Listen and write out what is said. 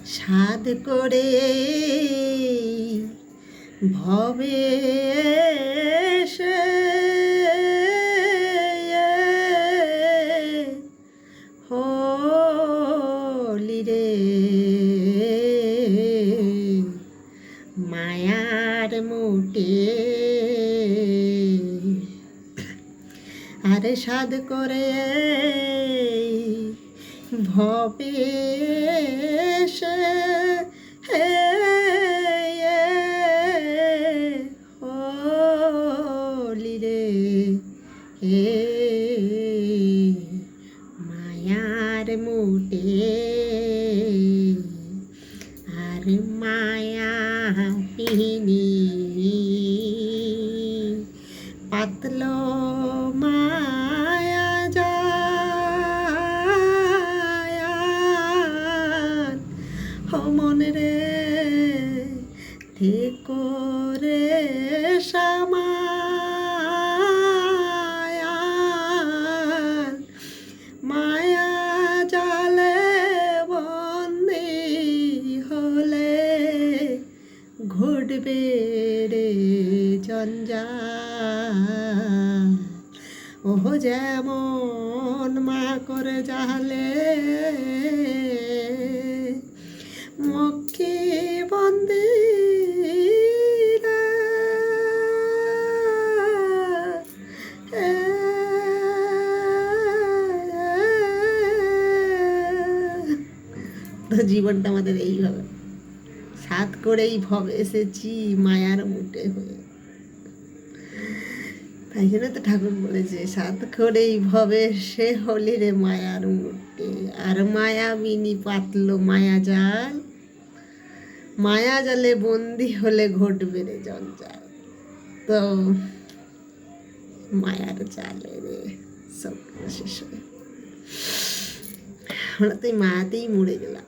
সাধ করে ভবে এসে হলি রে মায়ার মুটে আরে সাধ করে ভবে এসে হলি রে মায়ার মুটে আর মায়া পিনি পাতলো মায়া যায় মন রে থেকো রে সামায়ান মায়া জালে বন্দি হলে ঘুটবে রে জঞ্জাল ওহ যেমন মা করে জালে মক্ষী বন্দি তো জীবনটা আমাদের এইভাবে সাধ করেই ভবে এসেছি মায়ার মুটে হয়ে। তাই জন্য তো ঠাকুর বলেছে সাধ করেই ভবে সে হলি রে মায়ার মুটে আর মায়া বিনি পাতলো মায়া জাল মায়া জালে বন্দি হলে ঘটবে রে জঞ্জাল। তো মায়ার জালে রে সব শেষ হয়ে আমরা তো এই মায়াতেই মরে গেলাম।